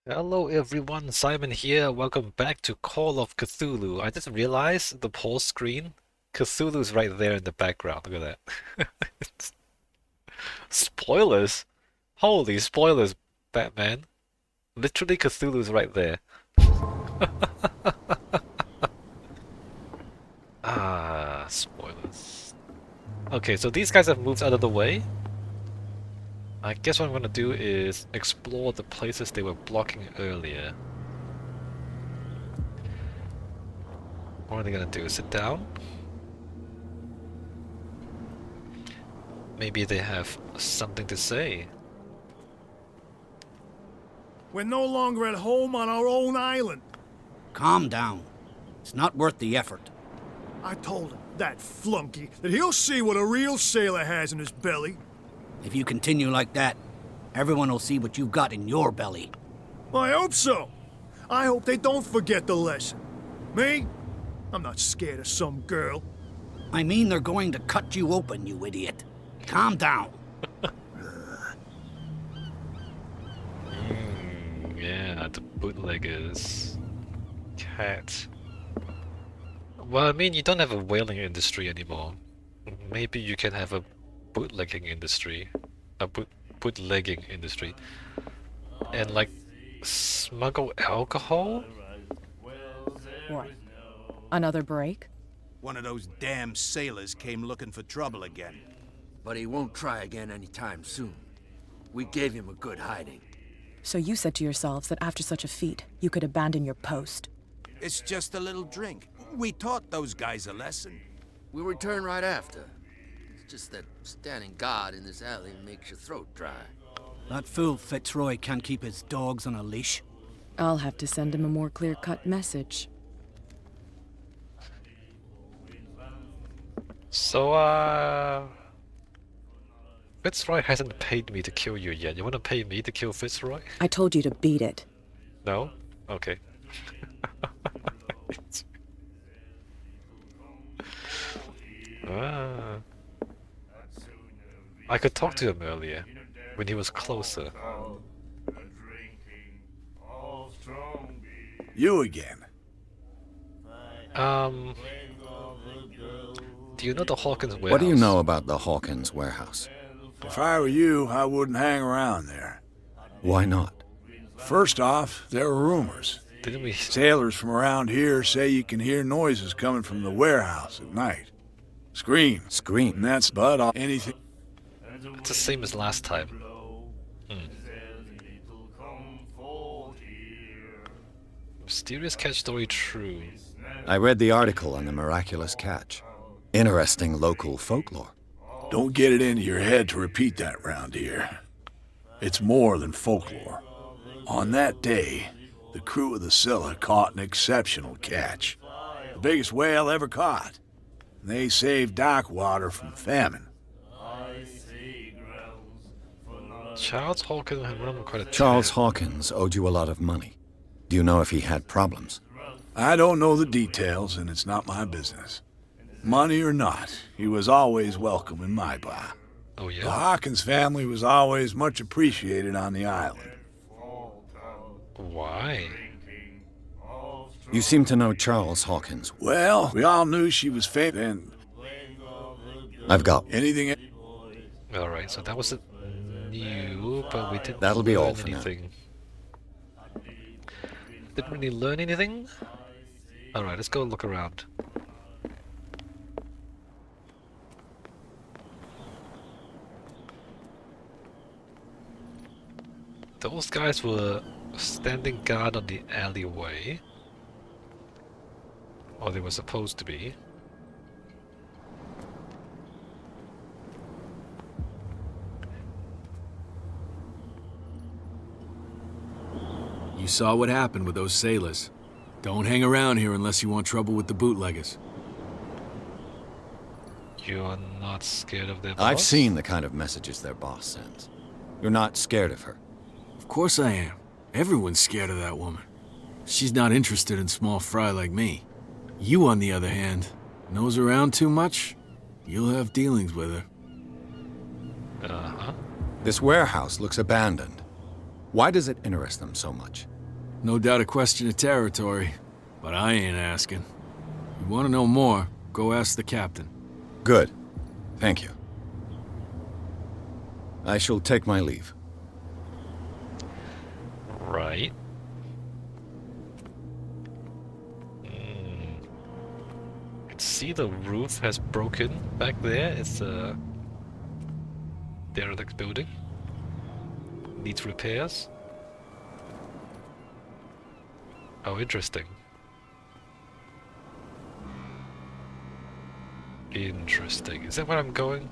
Hello everyone, Simon here. Welcome back to Call of Cthulhu. I just realized the pause screen. Cthulhu's right there in the background. Look at that. Spoilers? Holy spoilers, Batman. Literally Cthulhu's right there. Spoilers. Okay, so these guys have moved out of the way. I guess what I'm gonna do is explore the places they were blocking earlier. What are they gonna do? Sit down? Maybe they have something to say. We're no longer at home on our own island. Calm down. It's not worth the effort. I told him, that flunky, that he'll see what a real sailor has in his belly. If you continue like that, everyone will see what you've got in your belly. I hope so. I hope they don't forget the lesson. Me? I'm not scared of some girl. I mean they're going to cut you open, you idiot. Calm down. Yeah, the bootleggers. Cat. Well, I mean, you don't have a whaling industry anymore. Maybe you can have a bootlegging industry. A bootlegging industry. And, like, smuggle alcohol? What? Another break? One of those damn sailors came looking for trouble again. But he won't try again anytime soon. We gave him a good hiding. So you said to yourselves that after such a feat, you could abandon your post. It's just a little drink. We taught those guys a lesson. We'll return right after. It's just that standing guard in this alley makes your throat dry. That fool Fitzroy can't keep his dogs on a leash. I'll have to send him a more clear-cut message. So, Fitzroy hasn't paid me to kill you yet. You wanna pay me to kill Fitzroy? I told you to beat it. No? Okay. Ah. I could talk to him earlier, when he was closer. You again. Do you know the Hawkins warehouse? What do you know about the Hawkins warehouse? If I were you, I wouldn't hang around there. Why not? First off, there are rumors. Didn't we? Sailors from around here say you can hear noises coming from the warehouse at night. Screams. Scream. And that's but anything. It's the same as last time. Mysterious catch story true. I read the article on the miraculous catch. Interesting local folklore. Don't get it into your head to repeat that round here. It's more than folklore. On that day, the crew of the Scylla caught an exceptional catch. The biggest whale ever caught. They saved dock water from famine. Charles Hawkins had run quite a Charles Hawkins owed you a lot of money. Do you know if he had problems? I don't know the details, and it's not my business. Money or not, he was always welcome in my bar. Oh The yeah? Hawkins family was always much appreciated on the island. Why? You seem to know Charles Hawkins. Well, we all knew she was famous, and I've got. anything... Alright, so that was a new, but we didn't That'll be all learn for now. anything. Didn't really learn anything? Alright, let's go look around. Those guys were standing guard on the alleyway. Or they were supposed to be. You saw what happened with those sailors. Don't hang around here unless you want trouble with the bootleggers. You're not scared of their boss? I've seen the kind of messages their boss sends. You're not scared of her. Of course I am. Everyone's scared of that woman. She's not interested in small fry like me. You, on the other hand, nose around too much, you'll have dealings with her. Uh-huh. This warehouse looks abandoned. Why does it interest them so much? No doubt a question of territory, but I ain't asking. You want to know more, go ask the captain. Good. Thank you. I shall take my leave. Right. Can see the roof has broken back there. It's a derelict building. Needs repairs. Oh, interesting. Interesting. Is that where I'm going?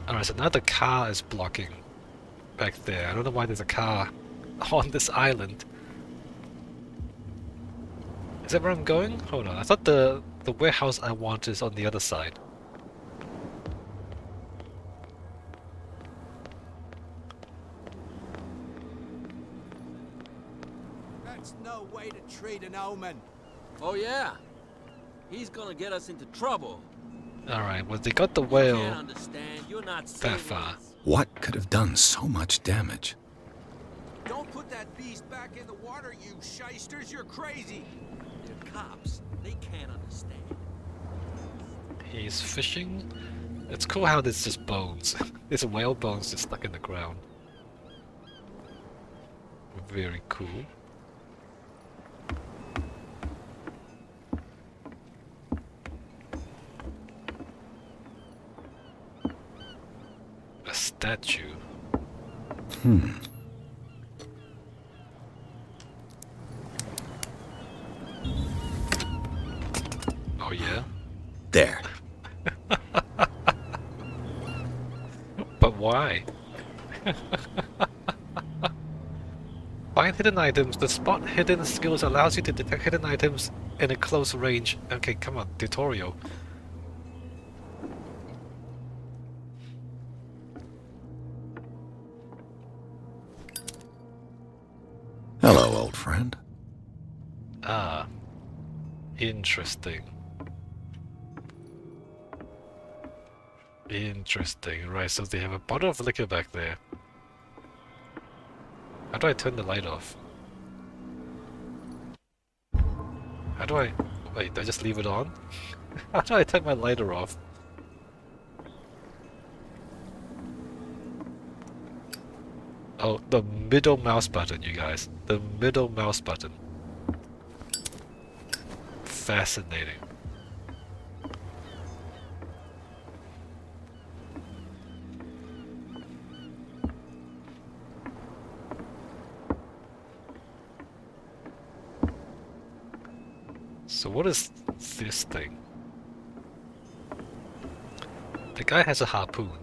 Alright, so now the car is blocking back there. I don't know why there's a car on this island. Is that where I'm going? Hold on, I thought the warehouse I want is on the other side. That's no way to treat an omen. Oh, yeah? He's gonna get us into trouble. Alright, well they got the You can't whale understand. You're not that far. serious. What could have done so much damage? Don't put that beast back in the water, you shysters. You're crazy. They're cops. They can't understand. He's fishing. It's cool how there's just bones. There's whale bones just stuck in the ground. Very cool. A statue. Oh yeah? There. But why? Find hidden items. The spot hidden skills allows you to detect hidden items in a close range. Okay, come on, tutorial. Hello, old friend. Ah, interesting. Interesting. Right, so they have a bottle of liquor back there. How do I turn the light off? How do I... Wait, do I just leave it on? How do I turn my lighter off? Oh, the middle mouse button, you guys. The middle mouse button. Fascinating. So what is this thing? The guy has a harpoon.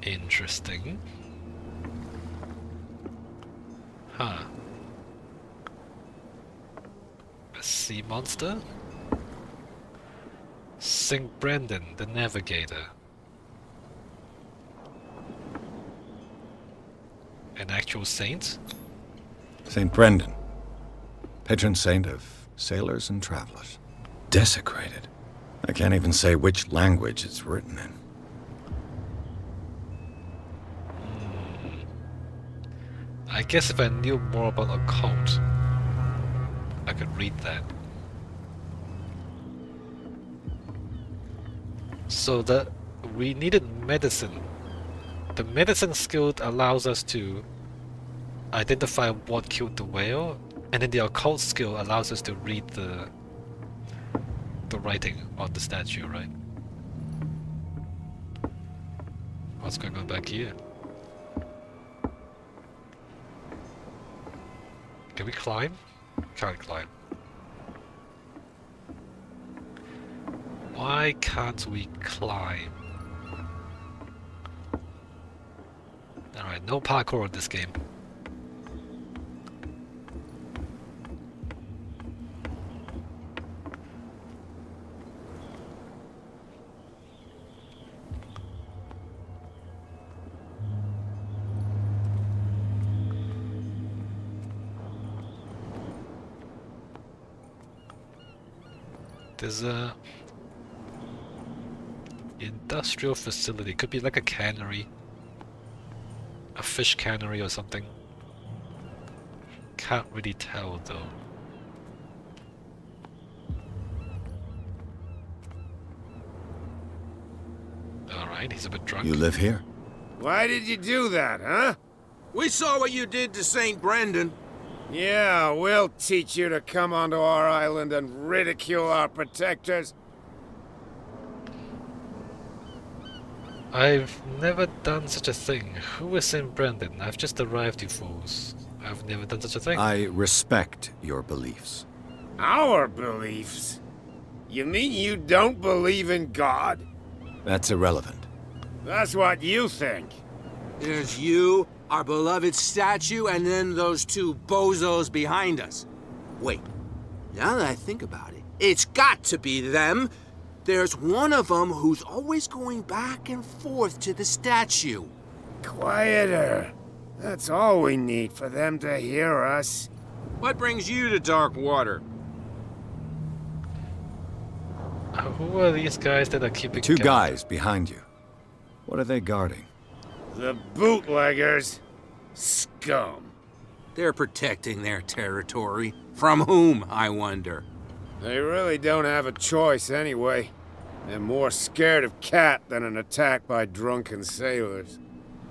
Interesting. Huh. A sea monster? St. Brendan, the Navigator. An actual saint? St. Brendan, patron saint of sailors and travelers. Desecrated. I can't even say which language it's written in. I guess if I knew more about occult, I could read that. So we needed medicine. The medicine skill allows us to identify what killed the whale, and then the occult skill allows us to read the writing on the statue, right? What's going on back here? Can we climb? Can't climb. Why can't we climb? Alright, no parkour in this game. There's a Industrial facility. Could be like a cannery. A fish cannery or something. Can't really tell though. Alright, he's a bit drunk. You live here? Why did you do that, huh? We saw what you did to St. Brendan. Yeah, we'll teach you to come onto our island and ridicule our protectors. I've never done such a thing. Who is St. Brendan? I've just arrived, you fools. I've never done such a thing. I respect your beliefs. Our beliefs? You mean you don't believe in God? That's irrelevant. That's what you think. There's you, our beloved statue, and then those two bozos behind us. Wait, now that I think about it, it's got to be them. There's one of them who's always going back and forth to the statue. Quieter. That's all we need for them to hear us. What brings you to dark water? Who are these guys that are keeping Two count? guys behind you. What are they guarding? The bootleggers. Scum. They're protecting their territory. From whom, I wonder? They really don't have a choice anyway. They're more scared of Cat than an attack by drunken sailors.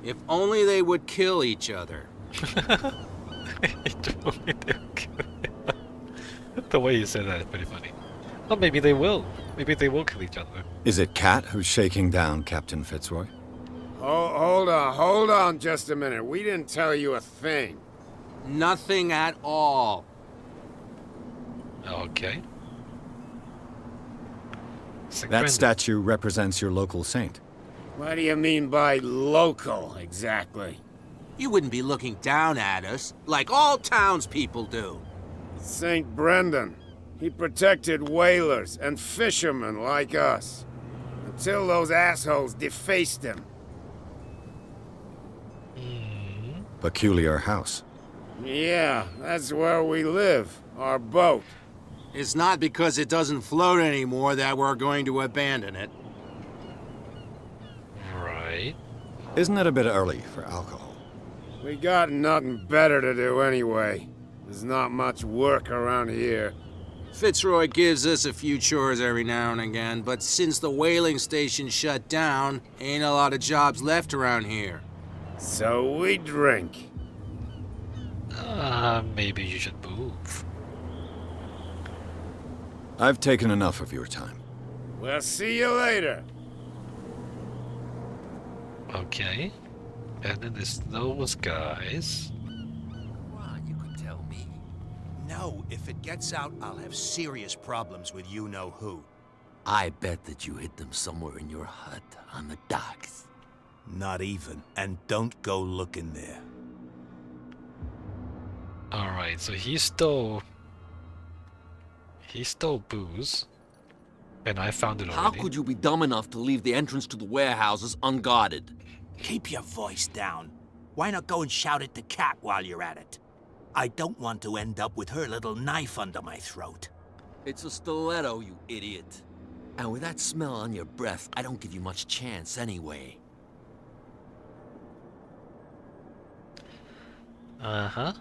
If only they would kill each other. The way you said that is pretty funny. Or maybe they will. Maybe they will kill each other. Is it Cat who's shaking down Captain Fitzroy? Hold on just a minute. We didn't tell you a thing. Nothing at all. Okay. St. That Brendan. statue represents your local saint. What do you mean by local, exactly? You wouldn't be looking down at us, like all townspeople do. St. Brendan. He protected whalers and fishermen like us. Until those assholes defaced him. Peculiar house. Yeah, that's where we live. Our boat. It's not because it doesn't float anymore that we're going to abandon it. Right. Isn't it a bit early for alcohol? We got nothing better to do anyway. There's not much work around here. Fitzroy gives us a few chores every now and again, but since the whaling station shut down, ain't a lot of jobs left around here. So we drink. Maybe you should move. I've taken enough of your time. We'll see you later. Okay. And then there's those guys. Ron, you could tell me. No, if it gets out, I'll have serious problems with you-know-who. I bet that you hid them somewhere in your hut on the docks. Not even. And don't go looking there. Alright, so he stole booze. And I found it already. How could you be dumb enough to leave the entrance to the warehouses unguarded? Keep your voice down. Why not go and shout at the cat while you're at it? I don't want to end up with her little knife under my throat. It's a stiletto, you idiot. And with that smell on your breath, I don't give you much chance anyway. Uh-huh.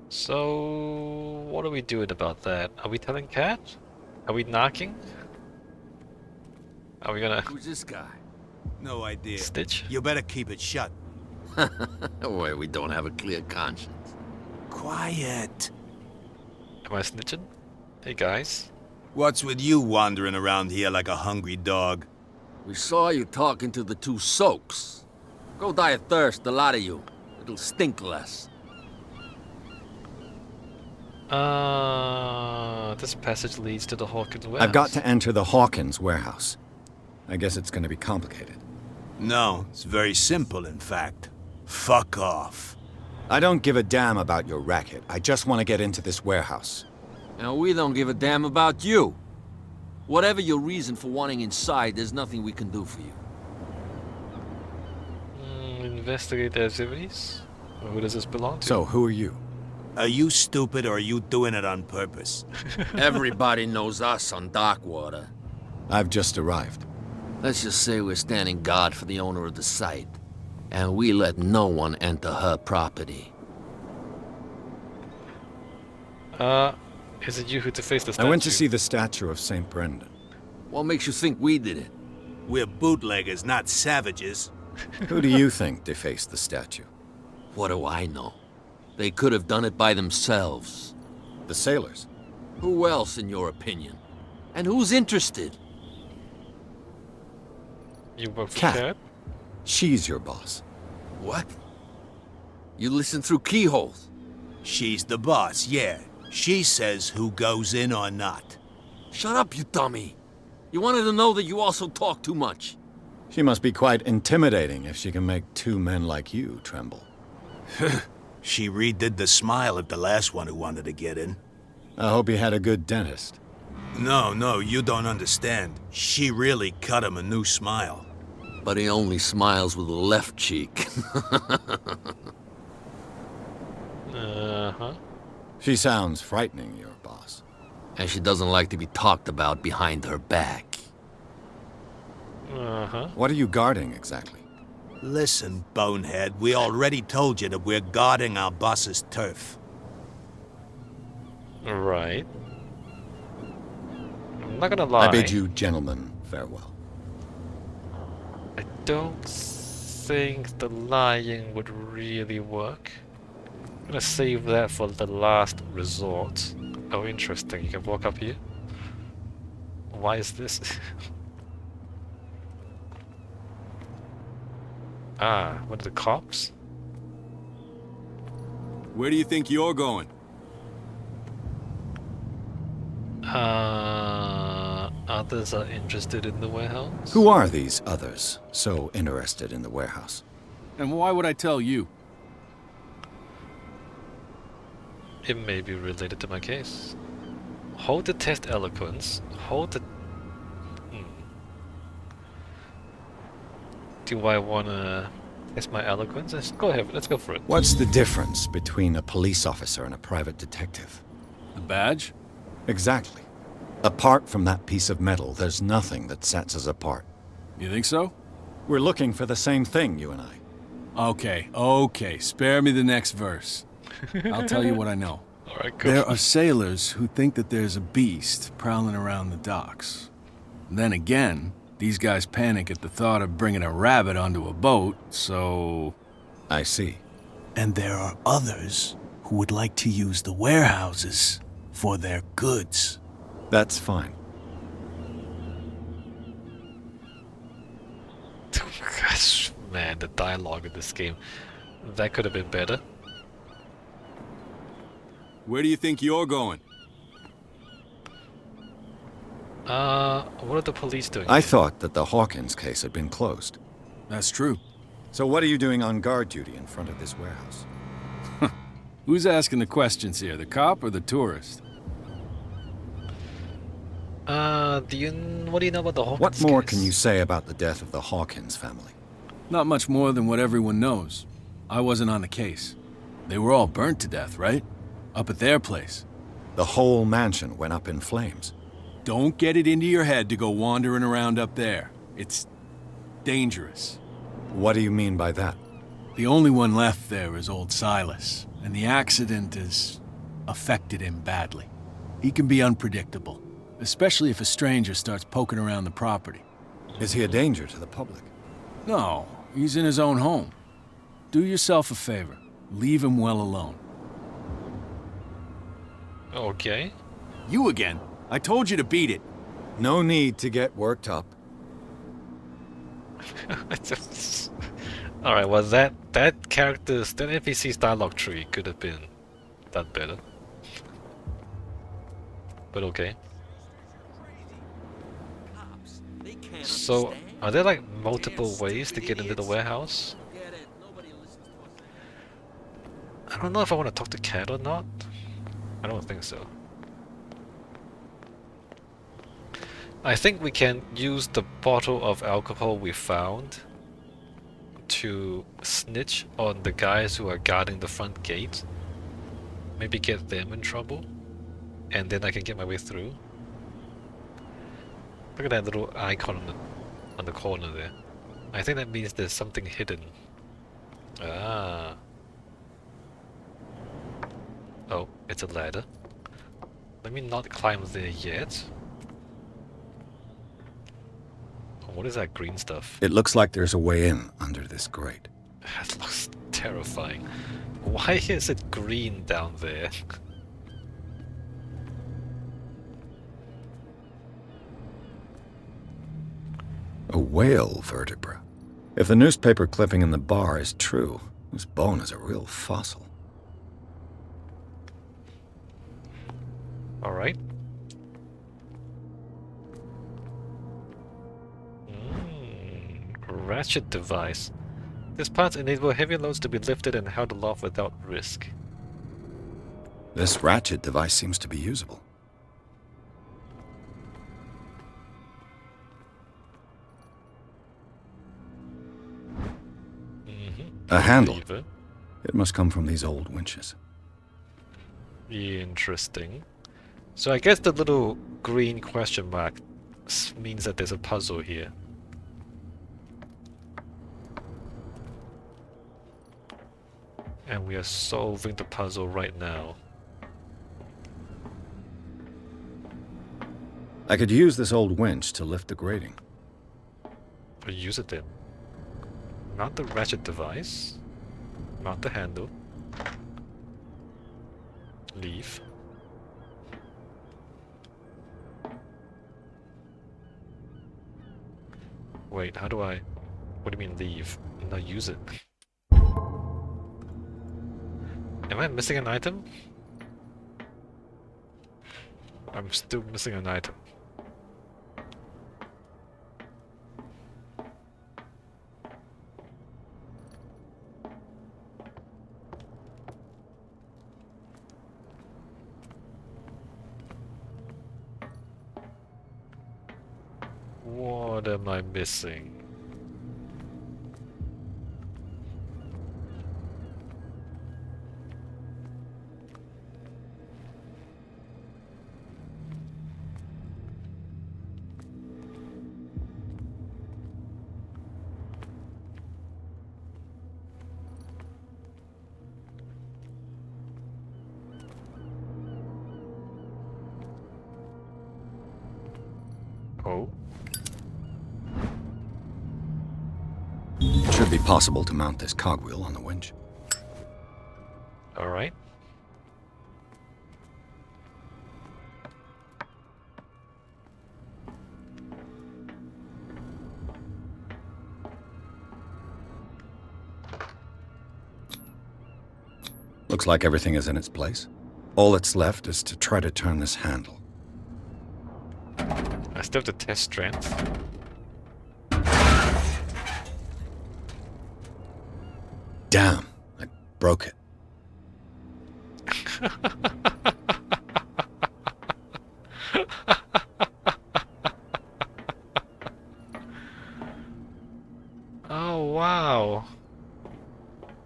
So, what are we doing about that? Are we telling Cat? Are we knocking? Are we gonna Who's this guy? No idea. stitch? You better keep it shut. Wait, we don't have a clear conscience. Quiet. Am I snitching? Hey guys. What's with you wandering around here like a hungry dog? We saw you talking to the two soaks. Go die of thirst, the lot of you. It'll stink less. This passage leads to the Hawkins warehouse. I've got to enter the Hawkins warehouse. I guess it's going to be complicated. No, it's very simple, in fact. Fuck off. I don't give a damn about your racket. I just want to get into this warehouse. And we don't give a damn about you. Whatever your reason for wanting inside, there's nothing we can do for you. Investigate the activities? Who does this belong to? So, who are you? Are you stupid or are you doing it on purpose? Everybody knows us on Darkwater. I've just arrived. Let's just say we're standing guard for the owner of the site, and we let no one enter her property. Is it you who defaced the statue? I went to see the statue of St. Brendan. What makes you think we did it? We're bootleggers, not savages. Who do you think defaced the statue? What do I know? They could have done it by themselves. The sailors. Who else, in your opinion? And who's interested? You work for Cat. Cat? She's your boss. What? You listen through keyholes? She's the boss, yeah. She says who goes in or not. Shut up, you dummy. You wanted to know that you also talk too much. She must be quite intimidating if she can make two men like you tremble. She redid the smile at the last one who wanted to get in. I hope he had a good dentist. No, you don't understand. She really cut him a new smile. But he only smiles with the left cheek. Uh-huh. She sounds frightening, your boss. And she doesn't like to be talked about behind her back. Uh-huh. What are you guarding exactly? Listen, bonehead, we already told you that we're guarding our boss's turf. Right. I'm not gonna lie. I bid you gentlemen farewell. I don't think the lying would really work. I'm gonna save that for the last resort. Oh, interesting. You can walk up here. Why is this? Ah, what are the cops? Where do you think you're going? Others are interested in the warehouse? Who are these others so interested in the warehouse? And why would I tell you? It may be related to my case. Hold the test eloquence. Hold the... Do I wanna test my eloquence? Let's go ahead. Let's go for it. What's the difference between a police officer and a private detective? The badge? Exactly. Apart from that piece of metal, there's nothing that sets us apart. You think so? We're looking for the same thing, you and I. Okay. Spare me the next verse. I'll tell you what I know. Alright, go. There are sailors who think that there's a beast prowling around the docks. Then again, these guys panic at the thought of bringing a rabbit onto a boat, so... I see. And there are others who would like to use the warehouses for their goods. That's fine. Gosh, man, the dialogue in this game. That could have been better. Where do you think you're going? What are the police doing? I here? thought that the Hawkins case had been closed. That's true. So what are you doing on guard duty in front of this warehouse? Who's asking the questions here, the cop or the tourist? What do you know about the Hawkins What more case? can you say about the death of the Hawkins family? Not much more than what everyone knows. I wasn't on the case. They were all burnt to death, right? Up at their place. The whole mansion went up in flames. Don't get it into your head to go wandering around up there. It's dangerous. What do you mean by that? The only one left there is old Silas, and the accident has affected him badly. He can be unpredictable, especially if a stranger starts poking around the property. Is he a danger to the public? No, he's in his own home. Do yourself a favor. Leave him well alone. Okay. You again. I told you to beat it. No need to get worked up. Alright, well that character's, that NPC's dialogue tree could have been done better. But okay. So, are there like multiple ways to get into the warehouse? I don't know if I want to talk to Cat or not. I don't think so. I think we can use the bottle of alcohol we found to snitch on the guys who are guarding the front gate. Maybe get them in trouble. And then I can get my way through. Look at that little icon on the corner there. I think that means there's something hidden. Ah. Oh, it's a ladder. Let me not climb there yet. Oh, what is that green stuff? It looks like there's a way in under this grate. That looks terrifying. Why is it green down there? A whale vertebra. If the newspaper clipping in the bar is true, this bone is a real fossil. Alright. Ratchet device. This part enables heavy loads to be lifted and held aloft without risk. This ratchet device seems to be usable. A handle. Lever. It must come from these old winches. Interesting. So I guess the little green question mark means that there's a puzzle here. And we are solving the puzzle right now. I could use this old winch to lift the grating. But use it then. Not the ratchet device. Not the handle. Leave. Wait, how do I... What do you mean leave? No, use it. Am I missing an item? I'm still missing an item. What am I missing? Oh. It should be possible to mount this cogwheel on the winch. Alright. Looks like everything is in its place. All that's left is to try to turn this handle. I still have to test strength. Damn, I broke it. Oh, wow.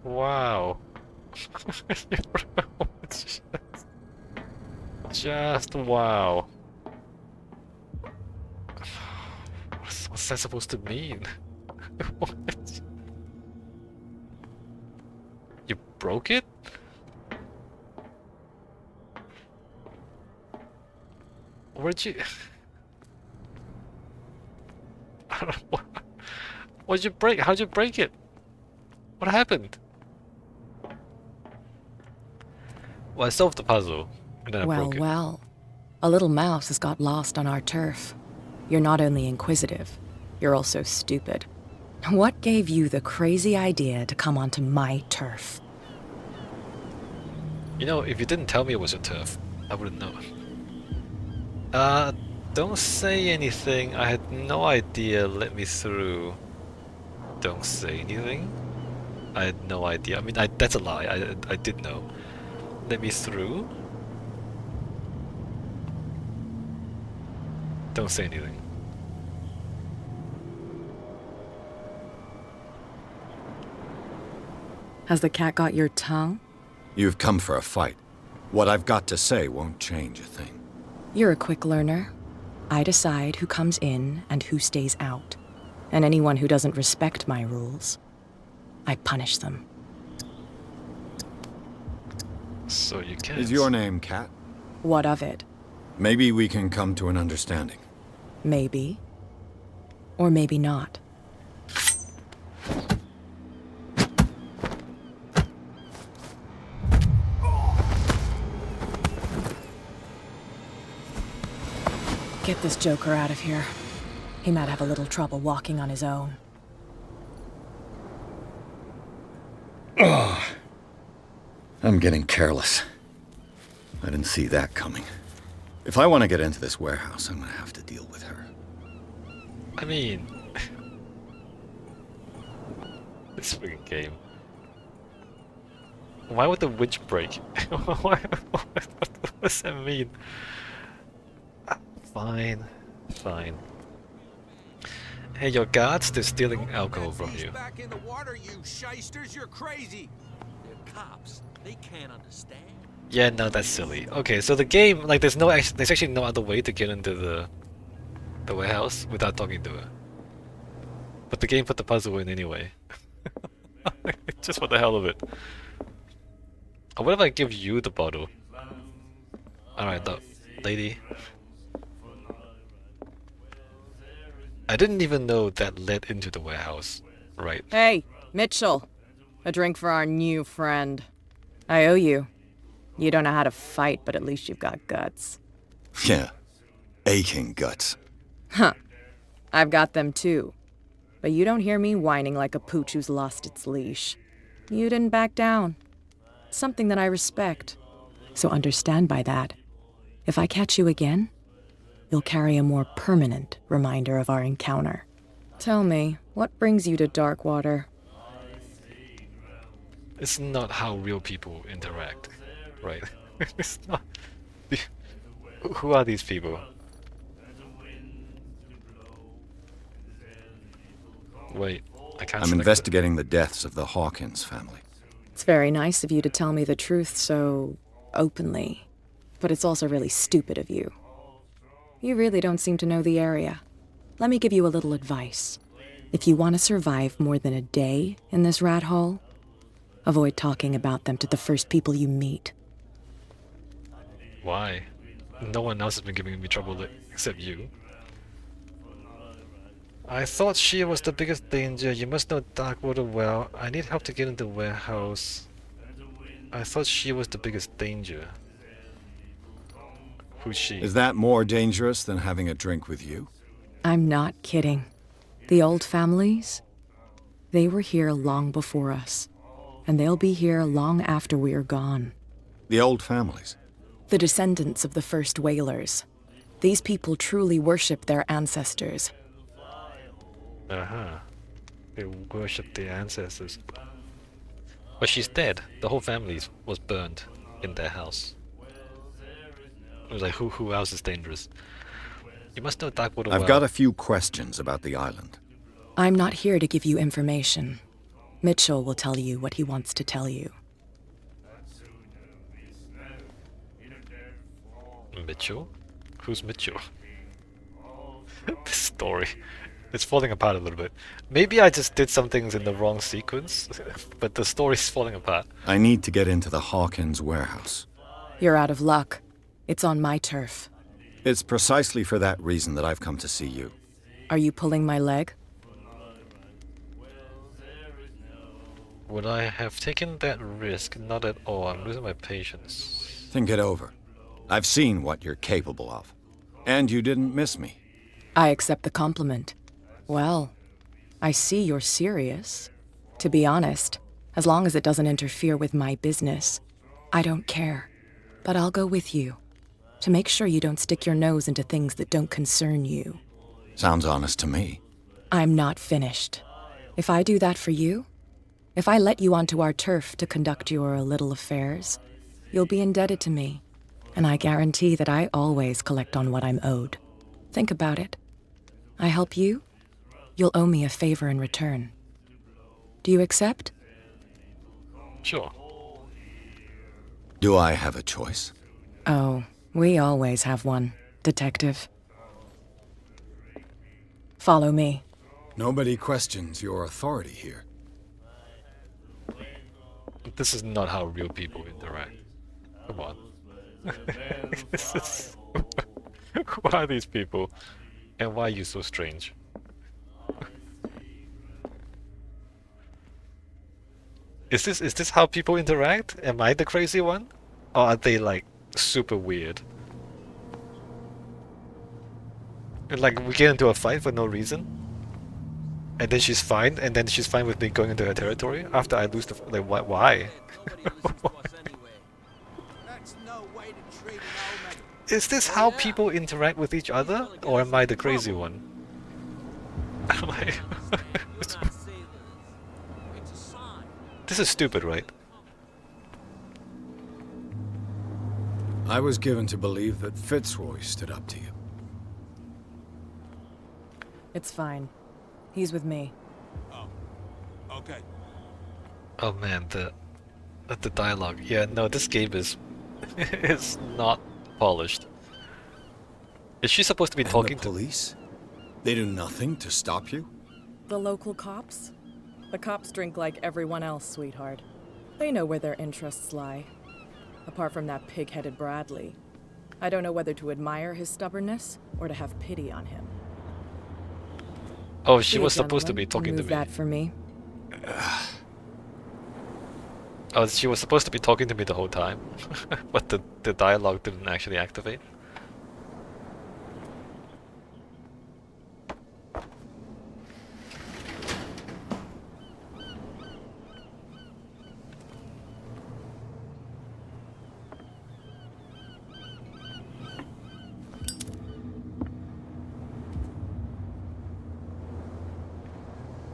Wow. Just wow. What's that supposed to mean? What? You broke it? Where'd you... I don't know. What'd you break? How'd you break it? What happened? Well, I solved the puzzle, and then I broke it. Well. A little mouse has got lost on our turf. You're not only inquisitive, you're also stupid. What gave you the crazy idea to come onto my turf? You know, if you didn't tell me it was your turf, I wouldn't know. Don't say anything. I had no idea. Let me through. Don't say anything. I had no idea. I mean, that's a lie. I did know. Let me through. Don't say anything. Has the cat got your tongue? You've come for a fight. What I've got to say won't change a thing. You're a quick learner. I decide who comes in and who stays out. And anyone who doesn't respect my rules, I punish them. So you can't. Is your name Cat? What of it? Maybe we can come to an understanding. Maybe. Or maybe not. Get this joker out of here. He might have a little trouble walking on his own. I'm getting careless. I didn't see that coming. If I want to get into this warehouse, I'm gonna have to deal with her. I mean, this freaking game. Why would the winch break? What does that mean? Fine, fine. Hey, your guards, they're stealing alcohol from you. Back in the water, you shysters, you're crazy. They're cops. They can't understand. Yeah, no, that's silly. Okay, so the game, like, there's actually no other way to get into the warehouse without talking to her. But the game put the puzzle in anyway. Just for the hell of it. Or what if I give you the bottle? Alright, lady. I didn't even know that led into the warehouse, right? Hey, Mitchell. A drink for our new friend. I owe you. You don't know how to fight, but at least you've got guts. Yeah. Aching guts. Huh. I've got them too. But you don't hear me whining like a pooch who's lost its leash. You didn't back down. Something that I respect. So understand by that. If I catch you again, you'll carry a more permanent reminder of our encounter. Tell me, what brings you to Darkwater? It's not how real people interact, right? It's not. Who are these people? Wait, I can't. I'm select investigating the deaths of the Hawkins family. It's very nice of you to tell me the truth so openly, but it's also really stupid of you. You really don't seem to know the area. Let me give you a little advice. If you want to survive more than a day in this rat hole, avoid talking about them to the first people you meet. Why? No one else has been giving me trouble except you. I thought she was the biggest danger. You must know Darkwater well. I need help to get into the warehouse. I thought she was the biggest danger. Who's she? Is that more dangerous than having a drink with you? I'm not kidding. The old families, they were here long before us, and they'll be here long after we are gone. The old families? The descendants of the first whalers. These people truly worship their ancestors. Uh-huh. They worship their ancestors. But she's dead. The whole family was burned in their house. It was like, who else is dangerous? You must know Darkwater well. I've got a few questions about the island. I'm not here to give you information. Mitchell will tell you what he wants to tell you. Mitchell? Who's Mitchell? This story. It's falling apart a little bit. Maybe I just did some things in the wrong sequence, but the story's falling apart. I need to get into the Hawkins warehouse. You're out of luck. It's on my turf. It's precisely for that reason that I've come to see you. Are you pulling my leg? Would I have taken that risk? Not at all. I'm losing my patience. Think it over. I've seen what you're capable of. And you didn't miss me. I accept the compliment. Well, I see you're serious. To be honest, as long as it doesn't interfere with my business, I don't care. But I'll go with you, to make sure you don't stick your nose into things that don't concern you. Sounds honest to me. I'm not finished. If I do that for you, if I let you onto our turf to conduct your little affairs, you'll be indebted to me, and I guarantee that I always collect on what I'm owed. Think about it. I help you, you'll owe me a favor in return. Do you accept? Sure. Do I have a choice? Oh, we always have one, Detective. Follow me. Nobody questions your authority here. This is not how real people interact. Come on. This is... Who are these people? And why are you so strange? Is this how people interact? Am I the crazy one? Or are they like super weird? And like we get into a fight for no reason? And then she's fine, and then she's fine with me going into her territory after I lose the like why? Is this how people interact with each other, or am I the crazy one? Like, this is stupid, right? I was given to believe that Fitzroy stood up to you. It's fine. He's with me. Oh, okay. Oh man, the dialogue. Yeah, no, this game is is not polished. Is she supposed to be talking the police? They do nothing to stop you? The local cops? The cops drink like everyone else, sweetheart. They know where their interests lie. Apart from that pig-headed Bradley. I don't know whether to admire his stubbornness or to have pity on him. Oh, she Be a was supposed to gentleman be talking and to move me. that for me. Oh, she was supposed to be talking to me the whole time, but the dialogue didn't actually activate.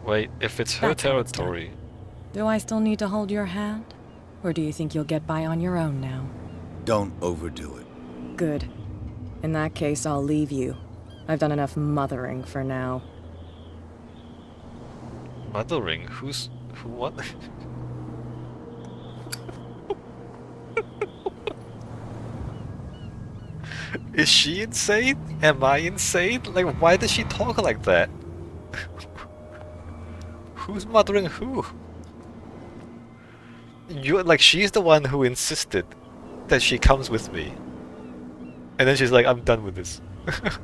Wait, if it's her That's how it's done. territory, Do I still need to hold your hand? Or do you think you'll get by on your own now? Don't overdo it. Good. In that case, I'll leave you. I've done enough mothering for now. mothering? Who what? Is she insane? Am I insane? Like, why does she talk like that? Who's mothering who? Like, she's the one who insisted that she comes with me. And then she's like, I'm done with this.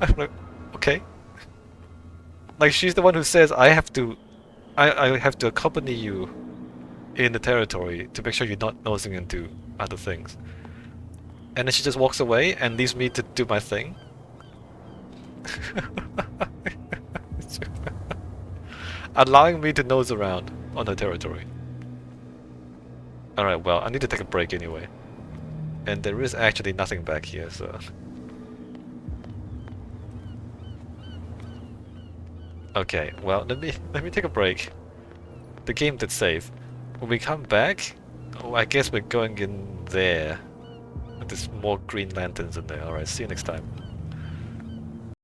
I'm like, okay. Like, she's the one who says, I have to accompany you in the territory to make sure you're not nosing into other things. And then she just walks away and leaves me to do my thing. Allowing me to nose around on her territory. Alright, well, I need to take a break anyway. And there is actually nothing back here, so... Okay, well, let me take a break. The game did save. When we come back, oh, I guess we're going in there. There's more green lanterns in there. Alright, see you next time.